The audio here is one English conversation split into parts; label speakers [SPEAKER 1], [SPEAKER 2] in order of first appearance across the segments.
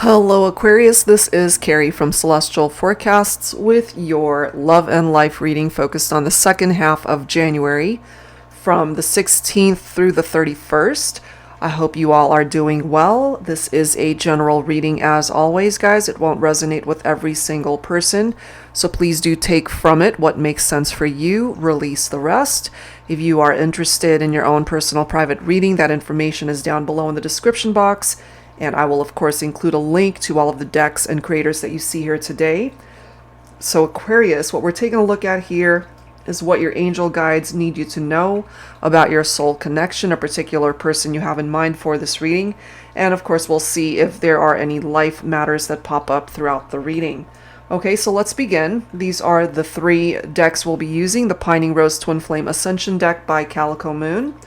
[SPEAKER 1] Hello, Aquarius. This is Carrie from Celestial Forecasts with your love and life reading focused on the second half of January from the 16th through the 31st. I hope you all are doing well. This is a general reading as always, guys. It won't resonate with every single person, so please do take from it what makes sense for you, release the rest. If you are interested in your own personal private reading, that information is down below in the description box. And I will, of course, include a link to all of the decks and creators that you see here today. So Aquarius, what we're taking a look at here is what your angel guides need you to know about your soul connection, a particular person you have in mind for this reading. And of course, we'll see if there are any life matters that pop up throughout the reading. Okay, so let's begin. These are the three decks we'll be using. The Pining Rose Twin Flame Ascension deck by Calico Moon.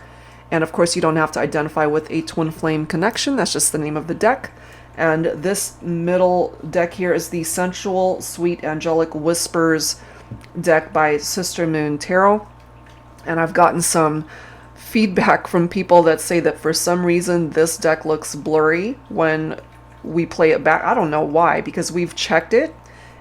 [SPEAKER 1] And of course, you don't have to identify with a twin flame connection. That's just the name of the deck. And this middle deck here is the Sensual Sweet Angelic Whispers deck by Sister Moon Tarot. And I've gotten some feedback from people that say that for some reason this deck looks blurry when we play it back. I don't know why, because we've checked it.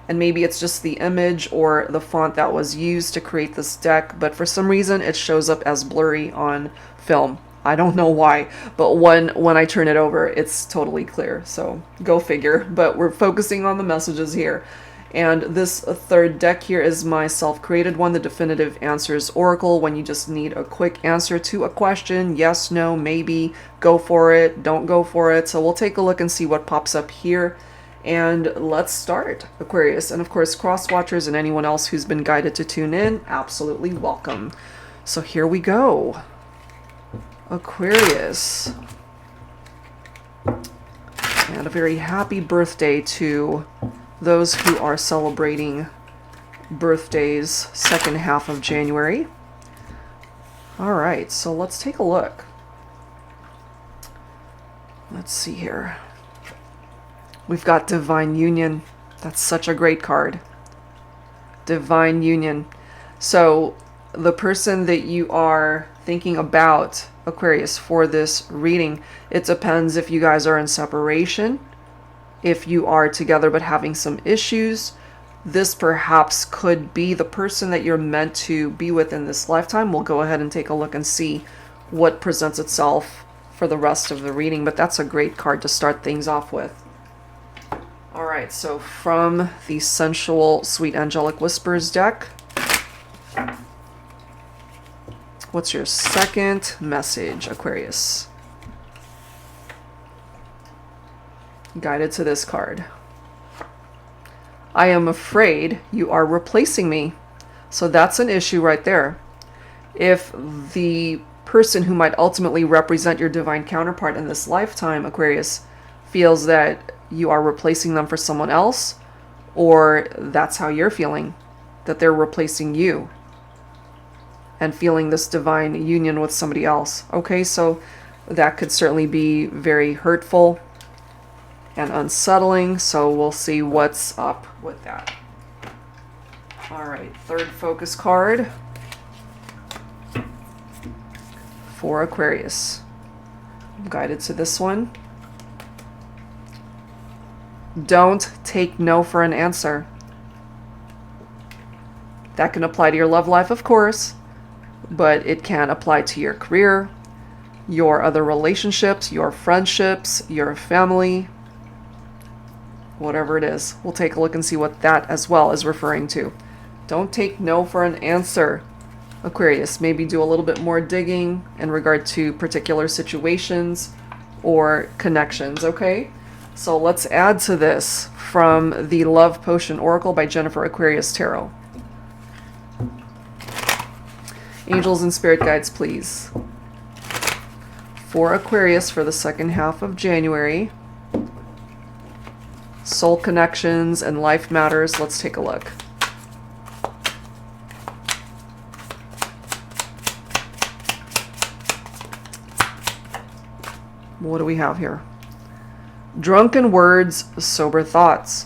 [SPEAKER 1] And maybe it's just the image or the font that was used to create this deck. But for some reason, it shows up as blurry on film. I don't know why, but when I turn it over, it's totally clear. So go figure. But we're focusing on the messages here. And this third deck here is my self-created one, the Definitive Answers Oracle, when you just need a quick answer to a question. Yes, no, maybe, go for it, don't go for it. So we'll take a look and see what pops up here. And let's start, Aquarius. And of course, cross-watchers and anyone else who's been guided to tune in, absolutely welcome. So here we go. Aquarius. And a very happy birthday to those who are celebrating birthdays second half of January. All right, so let's take a look. Let's see here. We've got Divine Union. That's such a great card. Divine Union. So the person that you are thinking about, Aquarius, for this reading, it depends if you guys are in separation, if you are together but having some issues. This perhaps could be the person that you're meant to be with in this lifetime. We'll go ahead and take a look and see what presents itself for the rest of the reading, but that's a great card to start things off with. All right, so from the Sensual Sweet Angelic Whispers deck, what's your second message, Aquarius? Guided to this card. I am afraid you are replacing me. So that's an issue right there. If the person who might ultimately represent your divine counterpart in this lifetime, Aquarius, feels that you are replacing them for someone else, or that's how you're feeling, that they're replacing you and feeling this divine union with somebody else. Okay, so that could certainly be very hurtful and unsettling, so we'll see what's up with that. All right, third focus card for Aquarius. I'm guided to this one. Don't take no for an answer. That can apply to your love life, of course, but it can apply to your career, your other relationships, your friendships, your family, whatever it is. We'll take a look and see what that as well is referring to. Don't take no for an answer, Aquarius. Maybe do a little bit more digging in regard to particular situations or connections, okay? So let's add to this from the Love Potion Oracle by Jennifer Aquarius Tarot. Angels and spirit guides, please. For Aquarius for the second half of January. Soul connections and life matters. Let's take a look. What do we have here? Drunken words, sober thoughts.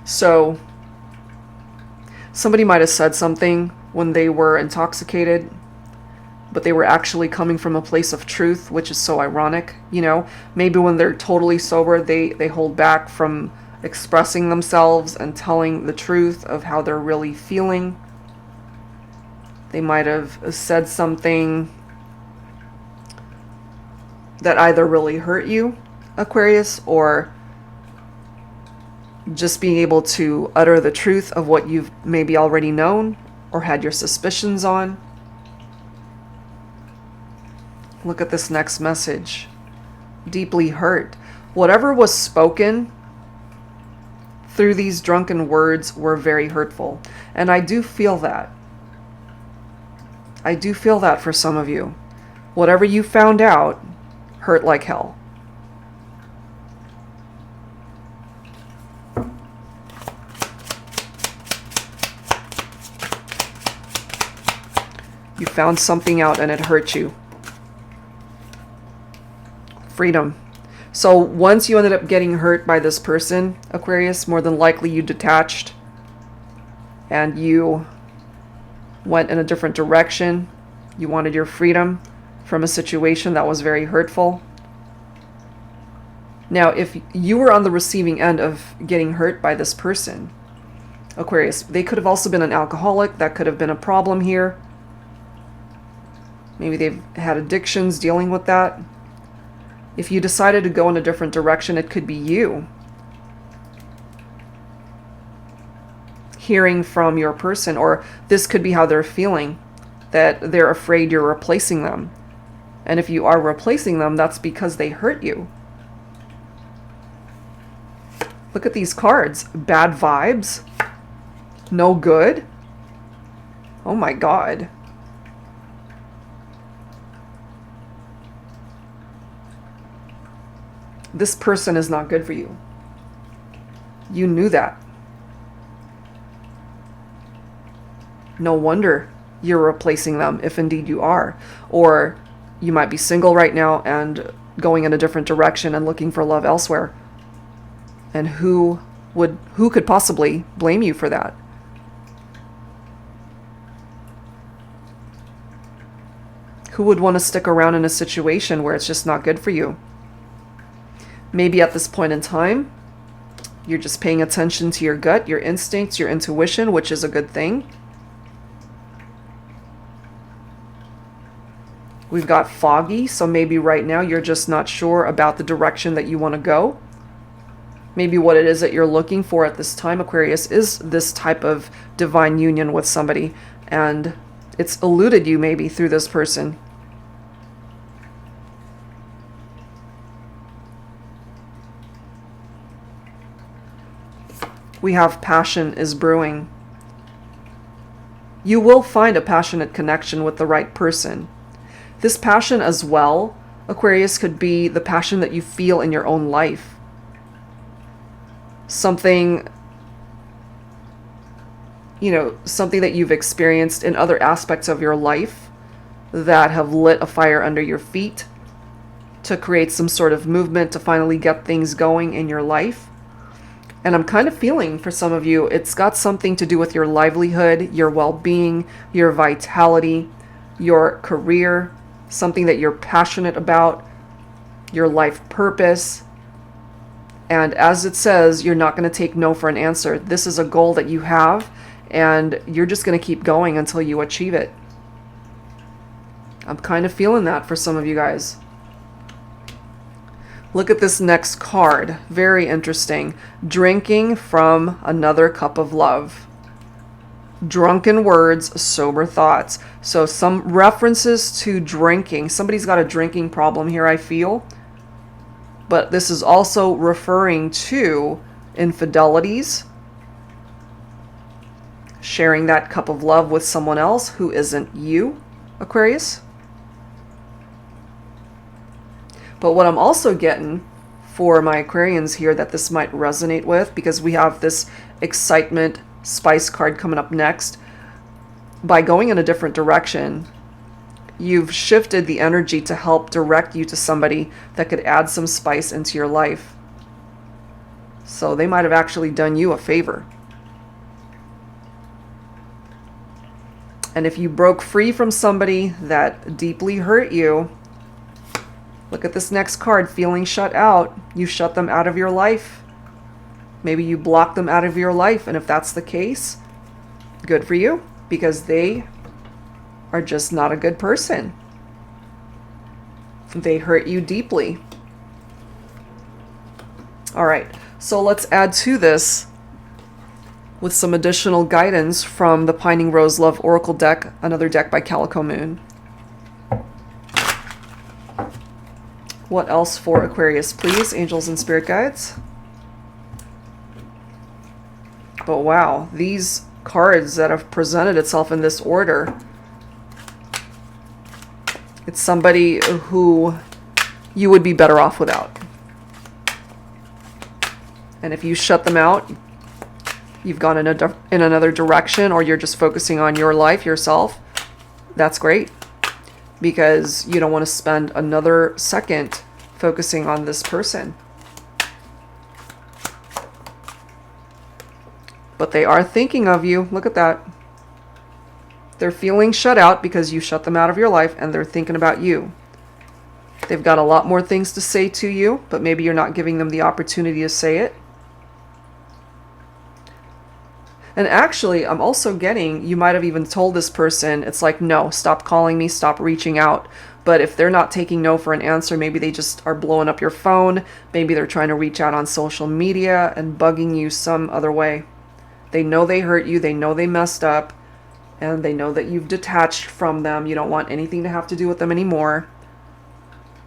[SPEAKER 1] So somebody might have said something when they were intoxicated but they were actually coming from a place of truth, which is so ironic. You know, maybe when they're totally sober, they hold back from expressing themselves and telling the truth of how they're really feeling. They might have said something that either really hurt you, Aquarius, or just being able to utter the truth of what you've maybe already known or had your suspicions on. Look at this next message. Deeply hurt. Whatever was spoken through these drunken words were very hurtful. And I do feel that. I do feel that for some of you. Whatever you found out hurt like hell. You found something out and it hurt you. Freedom. So once you ended up getting hurt by this person, Aquarius, more than likely you detached and you went in a different direction. You wanted your freedom from a situation that was very hurtful. Now, if you were on the receiving end of getting hurt by this person, Aquarius, they could have also been an alcoholic. That could have been a problem here. Maybe they've had addictions, dealing with that. If you decided to go in a different direction, it could be you hearing from your person, or this could be how they're feeling, that they're afraid you're replacing them. And if you are replacing them, that's because they hurt you. Look at these cards. Bad vibes. No good. Oh my God. This person is not good for you. You knew that. No wonder you're replacing them, if indeed you are. Or you might be single right now and going in a different direction and looking for love elsewhere. And who could possibly blame you for that? Who would want to stick around in a situation where it's just not good for you? Maybe at this point in time, you're just paying attention to your gut, your instincts, your intuition, which is a good thing. We've got foggy, so maybe right now you're just not sure about the direction that you want to go. Maybe what it is that you're looking for at this time, Aquarius, is this type of divine union with somebody, and it's eluded you maybe through this person. We have passion is brewing. You will find a passionate connection with the right person. This passion as well, Aquarius, could be the passion that you feel in your own life. Something, something that you've experienced in other aspects of your life that have lit a fire under your feet to create some sort of movement to finally get things going in your life. And I'm kind of feeling for some of you, it's got something to do with your livelihood, your well-being, your vitality, your career, something that you're passionate about, your life purpose. And as it says, you're not going to take no for an answer. This is a goal that you have, and you're just going to keep going until you achieve it. I'm kind of feeling that for some of you guys. Look at this next card. Very interesting. Drinking from another cup of love. Drunken words, sober thoughts. So some references to drinking. Somebody's got a drinking problem here, I feel. But this is also referring to infidelities. Sharing that cup of love with someone else who isn't you, Aquarius. But what I'm also getting for my Aquarians here that this might resonate with, because we have this excitement spice card coming up next, by going in a different direction, you've shifted the energy to help direct you to somebody that could add some spice into your life. So they might have actually done you a favor. And if you broke free from somebody that deeply hurt you, look at this next card, feeling shut out. You shut them out of your life. Maybe you block them out of your life. And if that's the case, good for you, because they are just not a good person. They hurt you deeply. All right, so let's add to this with some additional guidance from the Pining Rose Love Oracle deck, another deck by Calico Moon. What else for Aquarius, please, angels and spirit guides? But wow, these cards that have presented itself in this order, it's somebody who you would be better off without. And if you shut them out, you've gone in another direction, or you're just focusing on your life, yourself, that's great. Because you don't want to spend another second focusing on this person. But they are thinking of you. Look at that. They're feeling shut out because you shut them out of your life, and they're thinking about you. They've got a lot more things to say to you, but maybe you're not giving them the opportunity to say it. And actually, I'm also getting, you might have even told this person, it's like, no, stop calling me, stop reaching out. But if they're not taking no for an answer, maybe they just are blowing up your phone. Maybe they're trying to reach out on social media and bugging you some other way. They know they hurt you, they know they messed up, and they know that you've detached from them. You don't want anything to have to do with them anymore.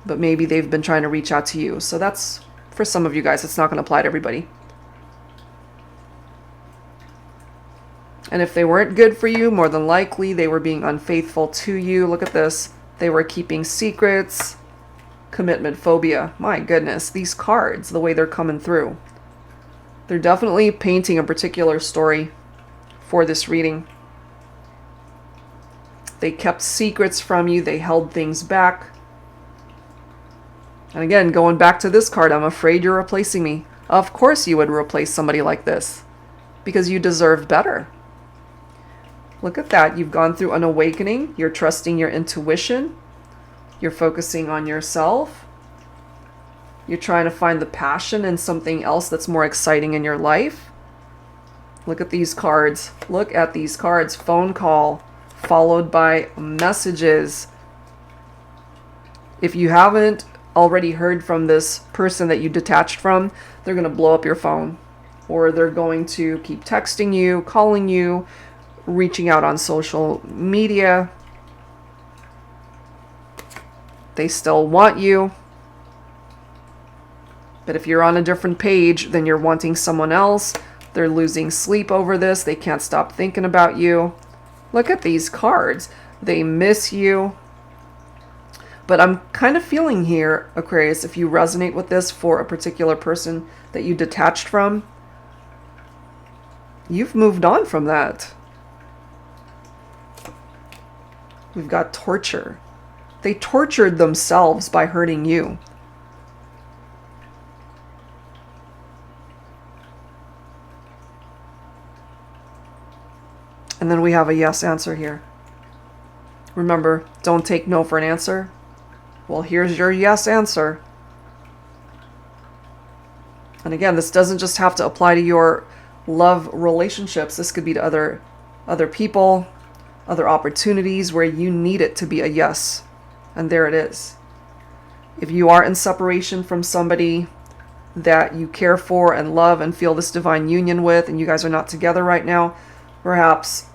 [SPEAKER 1] But maybe they've been trying to reach out to you. So that's, for some of you guys, it's not going to apply to everybody. And if they weren't good for you, more than likely they were being unfaithful to you. Look at this. They were keeping secrets. Commitment phobia. My goodness, these cards, the way they're coming through. They're definitely painting a particular story for this reading. They kept secrets from you. They held things back. And again, going back to this card, I'm afraid you're replacing me. Of course you would replace somebody like this, because you deserve better. Look at that. You've gone through an awakening. You're trusting your intuition. You're focusing on yourself. You're trying to find the passion in something else that's more exciting in your life. Look at these cards. Look at these cards. Phone call followed by messages. If you haven't already heard from this person that you detached from, they're going to blow up your phone. Or they're going to keep texting you, calling you, reaching out on social media. They still want you. But if you're on a different page, then you're wanting someone else. They're losing sleep over this. They can't stop thinking about you. Look at these cards. They miss you. But I'm kind of feeling here, Aquarius, if you resonate with this for a particular person that you detached from, you've moved on from that. We've got torture. They tortured themselves by hurting you. And then we have a yes answer here. Remember, don't take no for an answer. Well, here's your yes answer. And again, this doesn't just have to apply to your love relationships. This could be to other people, other opportunities where you need it to be a yes. And there it is. If you are in separation from somebody that you care for and love and feel this divine union with, and you guys are not together right now, perhaps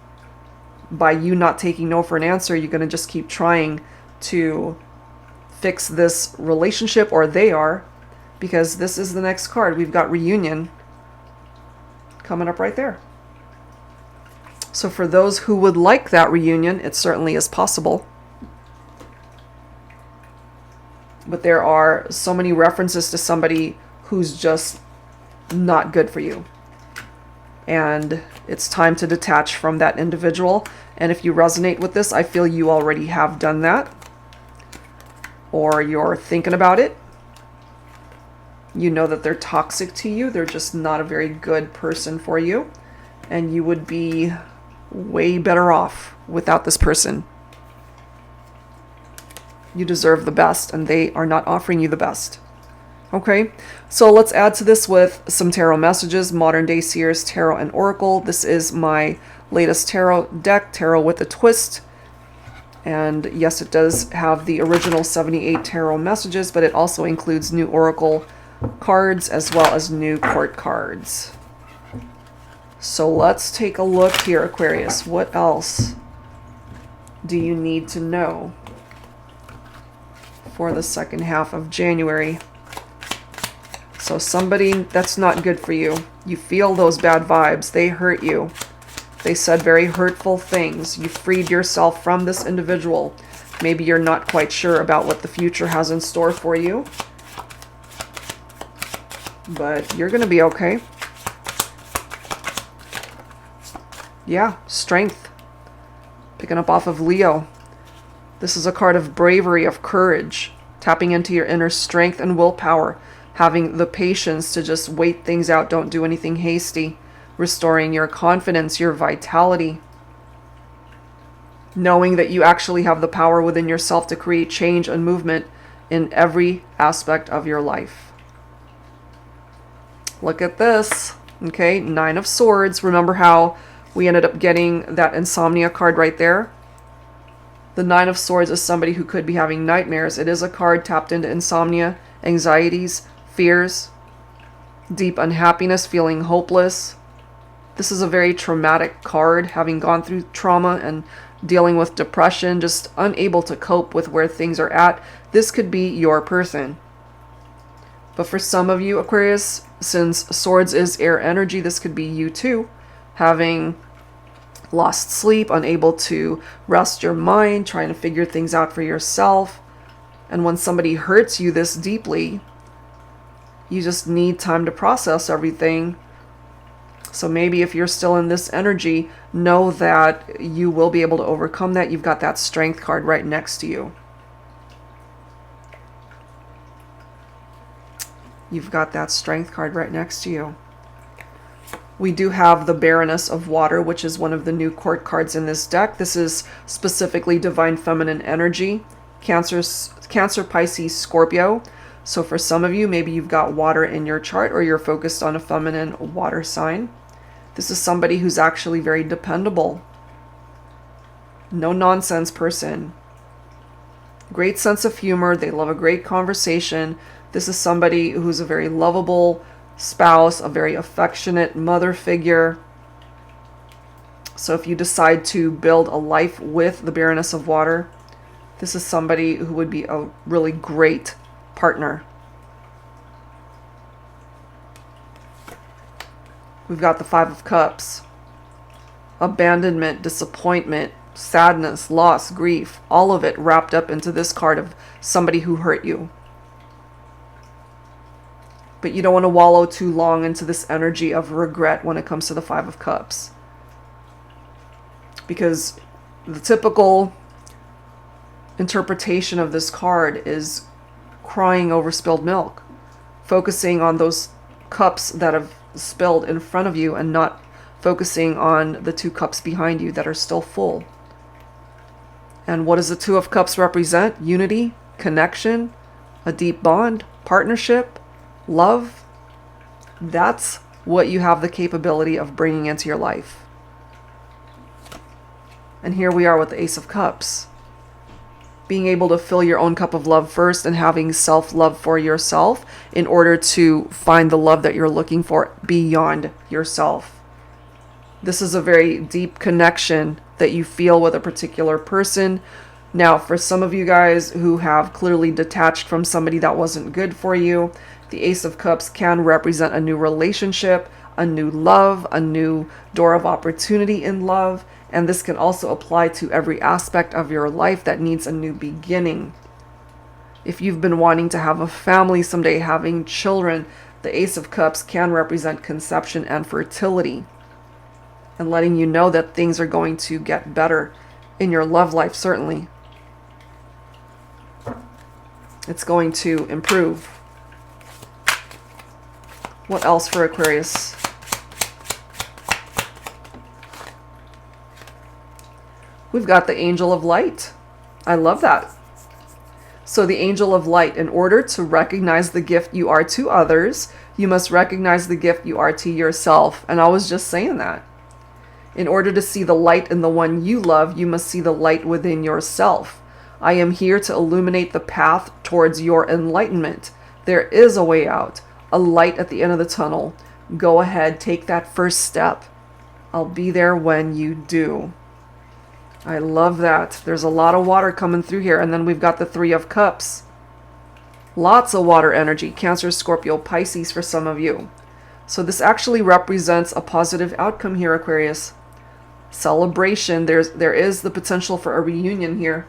[SPEAKER 1] by you not taking no for an answer, you're going to just keep trying to fix this relationship, or they are, because this is the next card. We've got reunion coming up right there. So for those who would like that reunion, it certainly is possible. But there are so many references to somebody who's just not good for you. And it's time to detach from that individual. And if you resonate with this, I feel you already have done that. Or you're thinking about it. You know that they're toxic to you. They're just not a very good person for you. And you would be way better off without this person. You deserve the best, and they are not offering you the best. Okay, so let's add to this with some tarot messages. Modern Day Seers Tarot and Oracle. This is my latest tarot deck, Tarot with a Twist. And yes, it does have the original 78 tarot messages, but it also includes new oracle cards as well as new court cards. So let's take a look here, Aquarius. What else do you need to know for the second half of January? So somebody that's not good for you. You feel those bad vibes. They hurt you. They said very hurtful things. You freed yourself from this individual. Maybe you're not quite sure about what the future has in store for you. But you're going to be okay. Yeah, strength. Picking up off of Leo. This is a card of bravery, of courage. Tapping into your inner strength and willpower. Having the patience to just wait things out. Don't do anything hasty. Restoring your confidence, your vitality. Knowing that you actually have the power within yourself to create change and movement in every aspect of your life. Look at this. Okay, Nine of Swords. Remember how we ended up getting that insomnia card right there? The Nine of Swords is somebody who could be having nightmares. It is a card tapped into insomnia, anxieties, fears, deep unhappiness, feeling hopeless. This is a very traumatic card, having gone through trauma and dealing with depression, just unable to cope with where things are at. This could be your person. But for some of you, Aquarius, since Swords is air energy, this could be you too, having lost sleep, unable to rest your mind, trying to figure things out for yourself. And when somebody hurts you this deeply, you just need time to process everything. So maybe if you're still in this energy, know that you will be able to overcome that. You've got that Strength card right next to you. You've got that Strength card right next to you. We do have the Baroness of Water, which is one of the new court cards in this deck. This is specifically Divine Feminine energy. Cancer, Pisces, Scorpio. So for some of you, maybe you've got water in your chart or you're focused on a feminine water sign. This is somebody who's actually very dependable. No nonsense person. Great sense of humor. They love a great conversation. This is somebody who's a very lovable spouse, a very affectionate mother figure. So if you decide to build a life with the Baroness of Water, this is somebody who would be a really great partner. We've got the Five of Cups. Abandonment, disappointment, sadness, loss, grief, all of it wrapped up into this card of somebody who hurt you. But you don't want to wallow too long into this energy of regret when it comes to the Five of Cups. Because the typical interpretation of this card is crying over spilled milk. Focusing on those cups that have spilled in front of you and not focusing on the two cups behind you that are still full. And what does the Two of Cups represent? Unity, connection, a deep bond, partnership, love. That's what you have the capability of bringing into your life. And here we are with the Ace of Cups. Being able to fill your own cup of love first and having self-love for yourself in order to find the love that you're looking for beyond yourself. This is a very deep connection that you feel with a particular person. Now, for some of you guys who have clearly detached from somebody that wasn't good for you, the Ace of Cups can represent a new relationship, a new love, a new door of opportunity in love. And this can also apply to every aspect of your life that needs a new beginning. If you've been wanting to have a family someday, having children, the Ace of Cups can represent conception and fertility. And letting you know that things are going to get better in your love life, certainly. It's going to improve. What else for Aquarius? We've got the angel of light. I love that. So the angel of light, in order to recognize the gift you are to others, you must recognize the gift you are to yourself. And I was just saying that. In order to see the light in the one you love, you must see the light within yourself. I am here to illuminate the path towards your enlightenment. There is a way out, a light at the end of the tunnel. Go ahead, take that first step. I'll be there when you do. I love that. There's a lot of water coming through here. And then we've got the Three of Cups. Lots of water energy. Cancer, Scorpio, Pisces for some of you. So this actually represents a positive outcome here, Aquarius. Celebration. There is the potential for a reunion here.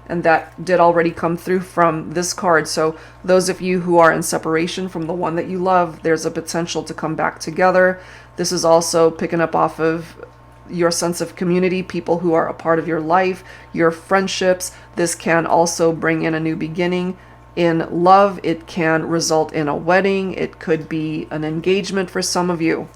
[SPEAKER 1] And that did already come through from this card. So those of you who are in separation from the one that you love, there's a potential to come back together. This is also picking up off of your sense of community, people who are a part of your life, your friendships. This can also bring in a new beginning. In love, it can result in a wedding. It could be an engagement for some of you.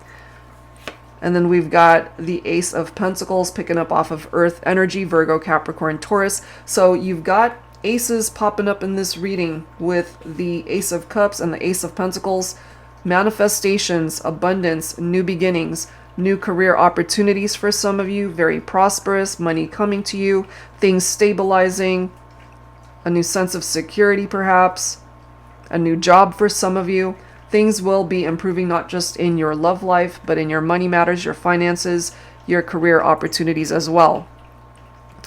[SPEAKER 1] And then we've got the Ace of Pentacles picking up off of Earth energy, Virgo, Capricorn, Taurus. So you've got aces popping up in this reading with the Ace of Cups and the Ace of Pentacles. Manifestations, abundance, new beginnings, new career opportunities for some of you, very prosperous, money coming to you, things stabilizing, a new sense of security perhaps, a new job for some of you. Things will be improving not just in your love life, but in your money matters, your finances, your career opportunities as well.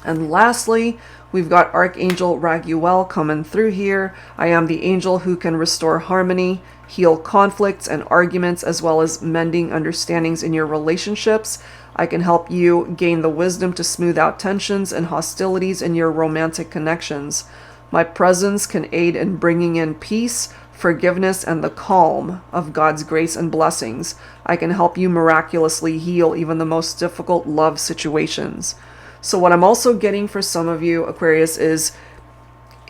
[SPEAKER 1] And lastly, we've got Archangel Raguel coming through here. I am the angel who can restore harmony, heal conflicts and arguments, as well as mending understandings in your relationships. I can help you gain the wisdom to smooth out tensions and hostilities in your romantic connections. My presence can aid in bringing in peace, forgiveness, and the calm of God's grace and blessings. I can help you miraculously heal even the most difficult love situations. So what I'm also getting for some of you, Aquarius, is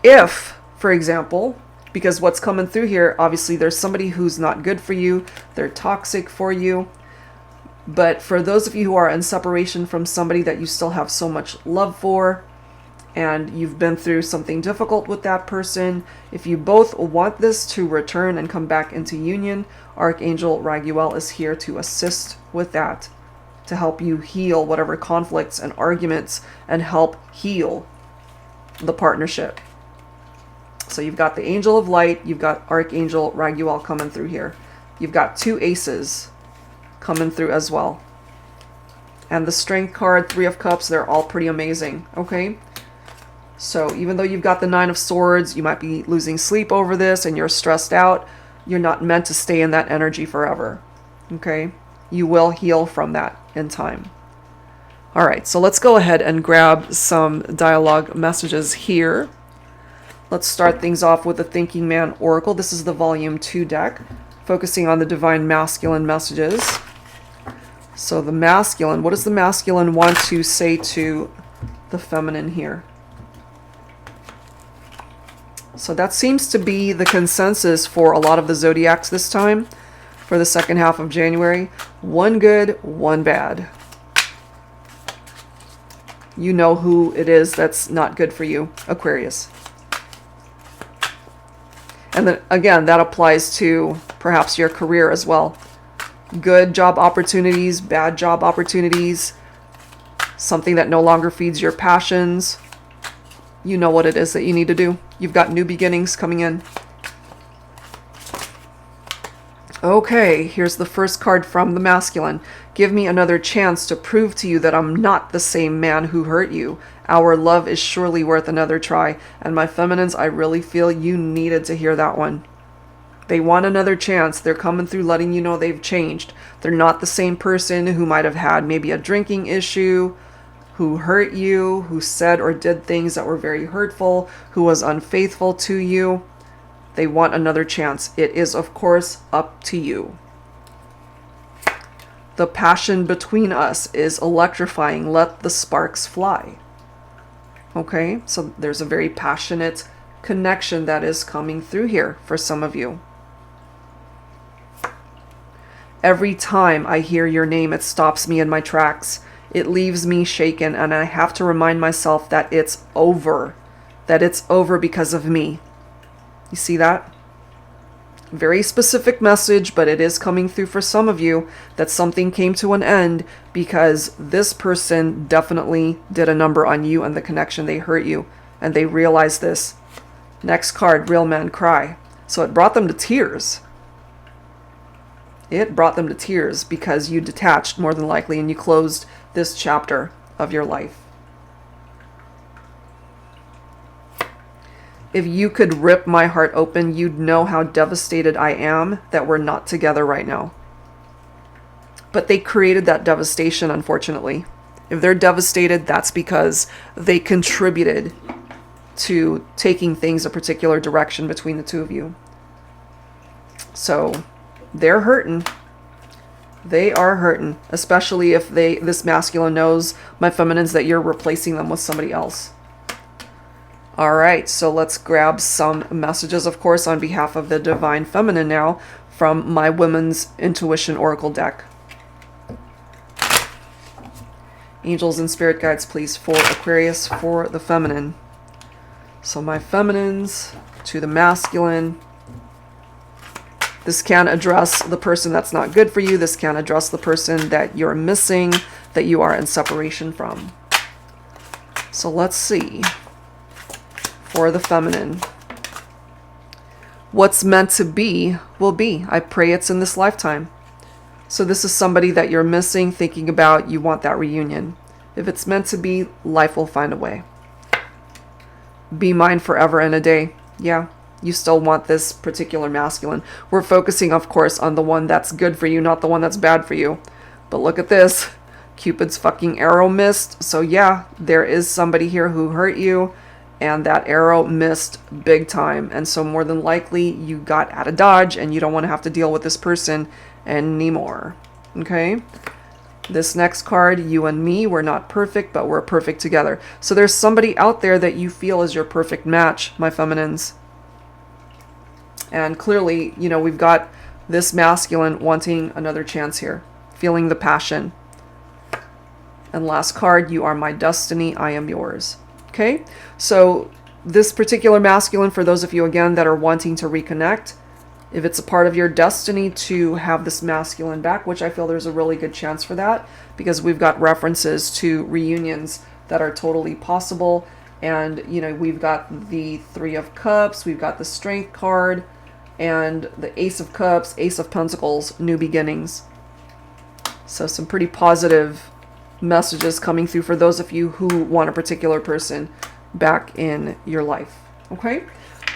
[SPEAKER 1] if, for example, because what's coming through here, obviously there's somebody who's not good for you, they're toxic for you. But for those of you who are in separation from somebody that you still have so much love for, and you've been through something difficult with that person, if you both want this to return and come back into union, Archangel Raguel is here to assist with that, to help you heal whatever conflicts and arguments and help heal the partnership. So you've got the Angel of Light, you've got Archangel Raguel coming through here. You've got two aces coming through as well. And the Strength card, Three of Cups, they're all pretty amazing, okay? So even though you've got the Nine of Swords, you might be losing sleep over this and you're stressed out, you're not meant to stay in that energy forever, okay? You will heal from that in time. All right, so let's go ahead and grab some dialogue messages here. Let's start things off with the Thinking Man Oracle. This is the Volume 2 deck, focusing on the Divine Masculine messages. So the masculine, what does the masculine want to say to the feminine here? So that seems to be the consensus for a lot of the zodiacs this time, for the second half of January. One good, one bad. You know who it is that's not good for you, Aquarius. And then again, that applies to perhaps your career as well. Good job opportunities, bad job opportunities, something that no longer feeds your passions. You know what it is that you need to do. You've got new beginnings coming in. Okay, here's the first card from the masculine. Give me another chance to prove to you that I'm not the same man who hurt you. Our love is surely worth another try. And my feminines, I really feel you needed to hear that one. They want another chance. They're coming through letting you know they've changed. They're not the same person who might have had maybe a drinking issue, who hurt you, who said or did things that were very hurtful, who was unfaithful to you. They want another chance. It is, of course, up to you. The passion between us is electrifying. Let the sparks fly. Okay, so there's a very passionate connection that is coming through here for some of you. Every time I hear your name, it stops me in my tracks. it leaves me shaken, and I have to remind myself that it's over. That it's over because of me. You see that? Very specific message, but it is coming through for some of you that something came to an end because this person definitely did a number on you and the connection. They hurt you, and they realized this. Next card, real men cry. So it brought them to tears. It brought them to tears because you detached, more than likely, and you closed this chapter of your life. If you could rip my heart open, you'd know how devastated I am that we're not together right now. But they created that devastation, unfortunately. If they're devastated, that's because they contributed to taking things a particular direction between the two of you. So they're hurting. They are hurting, especially if this masculine knows, my feminines, that you're replacing them with somebody else. All right, so let's grab some messages, of course, on behalf of the Divine Feminine now from my Women's Intuition Oracle deck. Angels and Spirit Guides, please, for Aquarius, for the feminine. So my feminines to the masculine. This can address the person that's not good for you. This can address the person that you're missing, that you are in separation from. So let's see. For the feminine. What's meant to be will be. I pray it's in this lifetime. So this is somebody that you're missing, thinking about, you want that reunion. If it's meant to be, life will find a way. Be mine forever and a day. Yeah, you still want this particular masculine. We're focusing, of course, on the one that's good for you, not the one that's bad for you. But look at this. Cupid's fucking arrow missed. So yeah, there is somebody here who hurt you. And that arrow missed big time. And so more than likely, you got out of dodge and you don't want to have to deal with this person anymore. Okay? This next card, you and me, we're not perfect, but we're perfect together. So there's somebody out there that you feel is your perfect match, my feminines. And clearly, you know, we've got this masculine wanting another chance here. Feeling the passion. And last card, you are my destiny, I am yours. Okay, so this particular masculine, for those of you, again, that are wanting to reconnect, if it's a part of your destiny to have this masculine back, which I feel there's a really good chance for that, because we've got references to reunions that are totally possible. And, you know, we've got the Three of Cups, we've got the Strength card, and the Ace of Cups, Ace of Pentacles, new beginnings. So some pretty positive messages coming through for those of you who want a particular person back in your life. Okay,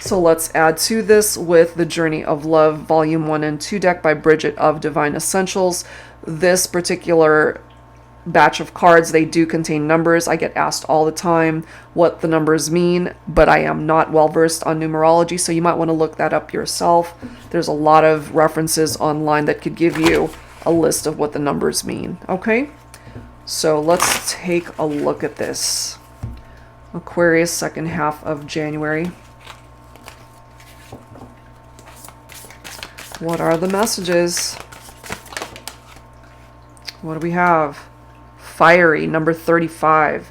[SPEAKER 1] so let's add to this with the Journey of Love Volume 1 and 2 deck by Bridget of Divine Essentials. This particular batch of cards, they do contain numbers. I get asked all the time what the numbers mean, but I am not well versed on numerology, so you might want to look that up yourself. There's a lot of references online that could give you a list of what the numbers mean. Okay, so let's take a look at this. Aquarius, second half of January. What are the messages? What do we have? Fiery, number 35.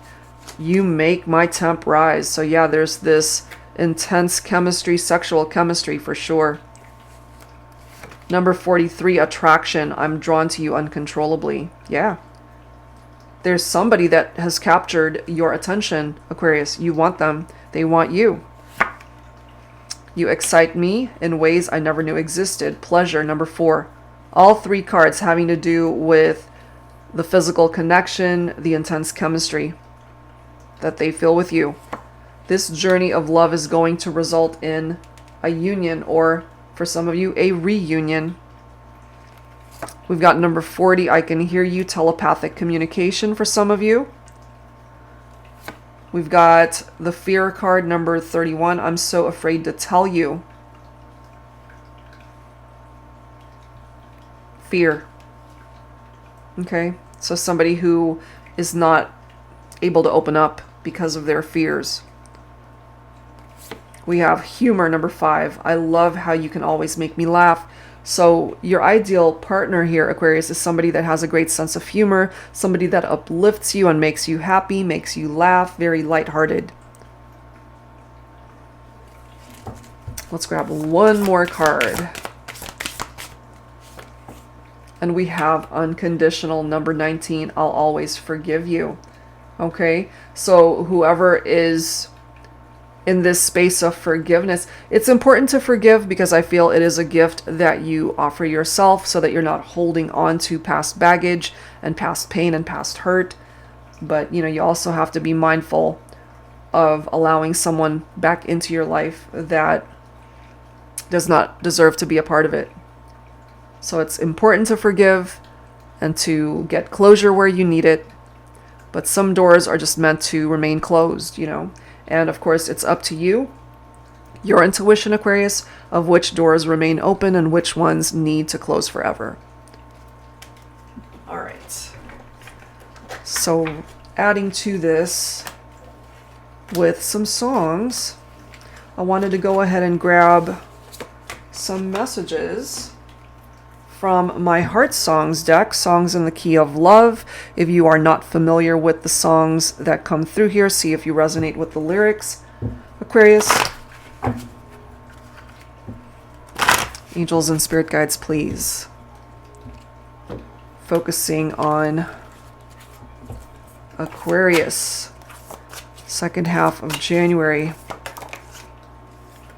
[SPEAKER 1] You make my temp rise. So yeah, there's this intense chemistry, sexual chemistry for sure. Number 43, attraction. I'm drawn to you uncontrollably. Yeah. There's somebody that has captured your attention, Aquarius. You want them. They want you. You excite me in ways I never knew existed. Pleasure, number 4. All 3 cards having to do with the physical connection, the intense chemistry that they feel with you. This journey of love is going to result in a union, or for some of you, a reunion. We've got number 40, I can hear you, telepathic communication for some of you. We've got the fear card, number 31, I'm so afraid to tell you. Fear. Okay, so somebody who is not able to open up because of their fears. We have humor, number 5. I love how you can always make me laugh. So your ideal partner here, Aquarius, is somebody that has a great sense of humor, somebody that uplifts you and makes you happy, makes you laugh, very lighthearted. Let's grab one more card. And we have unconditional, number 19, I'll always forgive you. Okay, so whoever is in this space of forgiveness, it's important to forgive because I feel it is a gift that you offer yourself so that you're not holding on to past baggage and past pain and past hurt. But, you also have to be mindful of allowing someone back into your life that does not deserve to be a part of it. So it's important to forgive and to get closure where you need it. But some doors are just meant to remain closed, And of course, it's up to you, your intuition, Aquarius, of which doors remain open and which ones need to close forever. All right. So adding to this with some songs, I wanted to go ahead and grab some messages from my Heart Songs deck, Songs in the Key of Love. If you are not familiar with the songs that come through here, see if you resonate with the lyrics. Aquarius, angels and spirit guides, please. Focusing on Aquarius, second half of January.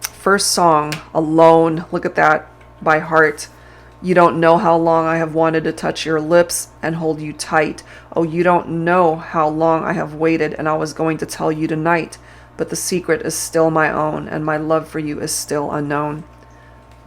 [SPEAKER 1] First song, Alone. Look at that, by Heart. You don't know how long I have wanted to touch your lips and hold you tight. Oh, you don't know how long I have waited, and I was going to tell you tonight. But the secret is still my own, and my love for you is still unknown.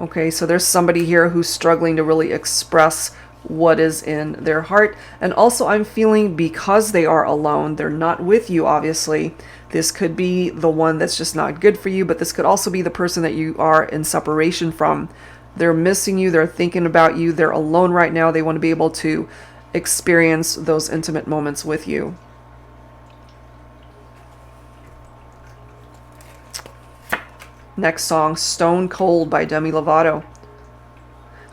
[SPEAKER 1] Okay, so there's somebody here who's struggling to really express what is in their heart. And also I'm feeling because they are alone, they're not with you, obviously. This could be the one that's just not good for you, but this could also be the person that you are in separation from. They're missing you. They're thinking about you. They're alone right now. They want to be able to experience those intimate moments with you. Next song, Stone Cold by Demi Lovato.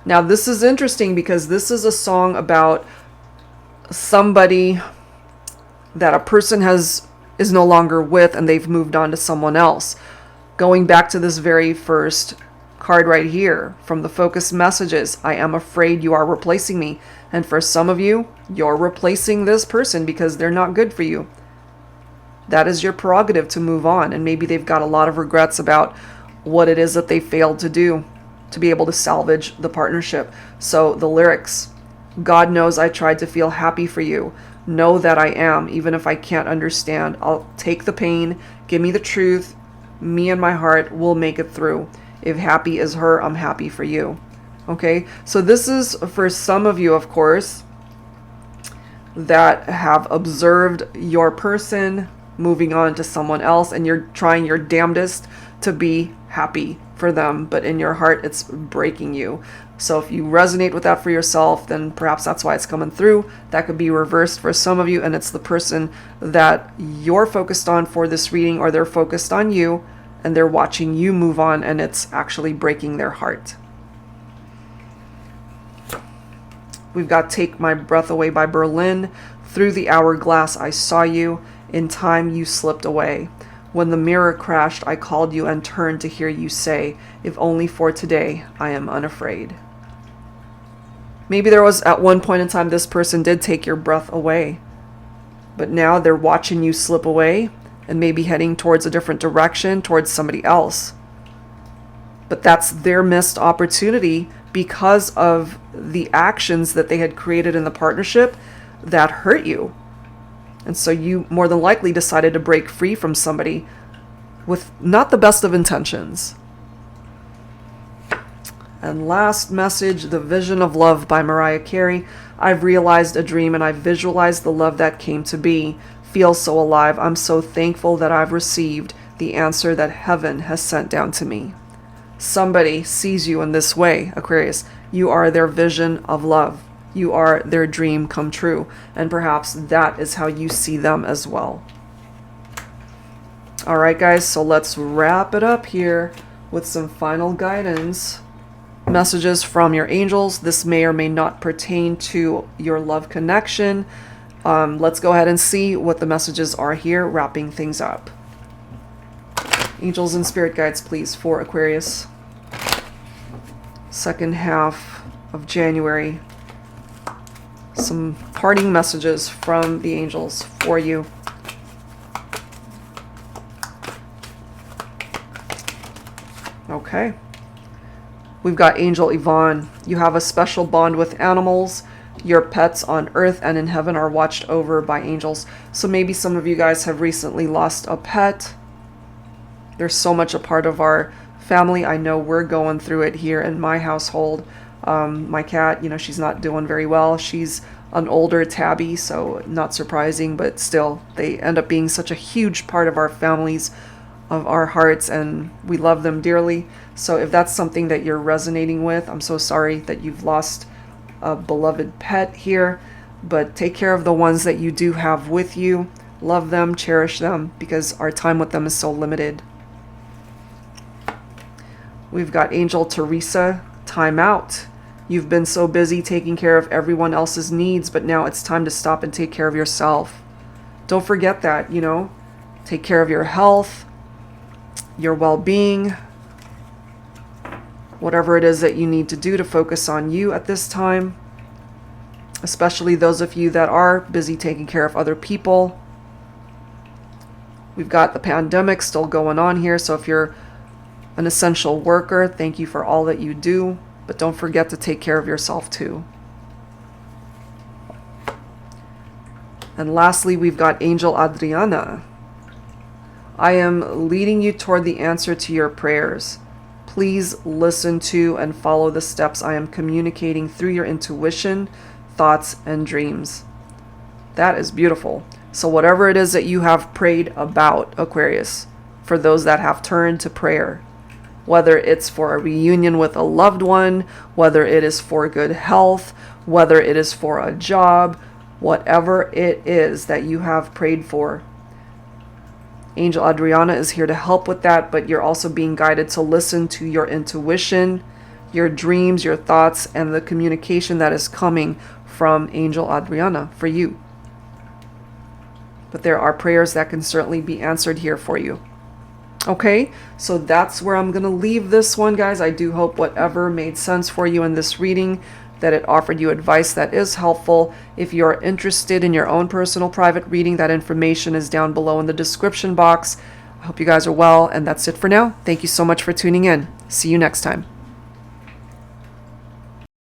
[SPEAKER 1] Now, this is interesting because this is a song about somebody that a person is no longer with and they've moved on to someone else. Going back to this very first card right here from the focus messages, I am afraid you are replacing me. And for some of you, you're replacing this person because they're not good for you. That is your prerogative to move on. And maybe they've got a lot of regrets about what it is that they failed to do to be able to salvage the partnership. So the lyrics, God knows I tried to feel happy for you. Know that I am, even if I can't understand. I'll take the pain, give me the truth. Me and my heart will make it through. If happy is her, I'm happy for you. Okay, so this is for some of you, of course, that have observed your person moving on to someone else and you're trying your damnedest to be happy for them, but in your heart it's breaking you. So if you resonate with that for yourself, then perhaps that's why it's coming through. That could be reversed for some of you, and it's the person that you're focused on for this reading, or they're focused on you and they're watching you move on and it's actually breaking their heart. We've got Take My Breath Away by Berlin. Through the hourglass I saw you. In time you slipped away. When the mirror crashed, I called you and turned to hear you say, if only for today, I am unafraid. Maybe there was at one point in time this person did take your breath away. But now they're watching you slip away and maybe heading towards a different direction, towards somebody else. But that's their missed opportunity because of the actions that they had created in the partnership that hurt you. And so you more than likely decided to break free from somebody with not the best of intentions. And last message, The Vision of Love by Mariah Carey. I've realized a dream and I've visualized the love that came to be. Feel so alive. I'm so thankful that I've received the answer that heaven has sent down to me. Somebody sees you in this way, Aquarius. You are their vision of love. You are their dream come true. And perhaps that is how you see them as well. All right, guys, so let's wrap it up here with some final guidance messages from your angels. This may or may not pertain to your love connection. Let's go ahead and see what the messages are here, wrapping things up. Angels and spirit guides, please, for Aquarius. Second half of January. Some parting messages from the angels for you. Okay. We've got Angel Yvonne. You have a special bond with animals. Your pets on earth and in heaven are watched over by angels. So maybe some of you guys have recently lost a pet. They're so much a part of our family. I know we're going through it here in my household. My cat, she's not doing very well. She's an older tabby, so not surprising, but still, they end up being such a huge part of our families, of our hearts, and we love them dearly. So if that's something that you're resonating with, I'm so sorry that you've lost a beloved pet here, but take care of the ones that you do have with you. Love them, cherish them, because our time with them is so limited. We've got Angel Teresa. Time out. You've been so busy taking care of everyone else's needs, but now it's time to stop and take care of yourself. Don't forget that, Take care of your health, your well-being, whatever it is that you need to do to focus on you at this time, especially those of you that are busy taking care of other people. We've got the pandemic still going on here, so if you're an essential worker, thank you for all that you do. But don't forget to take care of yourself too. And lastly, we've got Angel Adriana. I am leading you toward the answer to your prayers. Please listen to and follow the steps I am communicating through your intuition, thoughts, and dreams. That is beautiful. So whatever it is that you have prayed about, Aquarius, for those that have turned to prayer, whether it's for a reunion with a loved one, whether it is for good health, whether it is for a job, whatever it is that you have prayed for, Angel Adriana is here to help with that, but you're also being guided to listen to your intuition, your dreams, your thoughts, and the communication that is coming from Angel Adriana for you. But there are prayers that can certainly be answered here for you. Okay, so that's where I'm going to leave this one, guys. I do hope whatever made sense for you in this reading, that it offered you advice that is helpful. If you're interested in your own personal private reading, that information is down below in the description box. I hope you guys are well, and that's it for now. Thank you so much for tuning in. See you next time.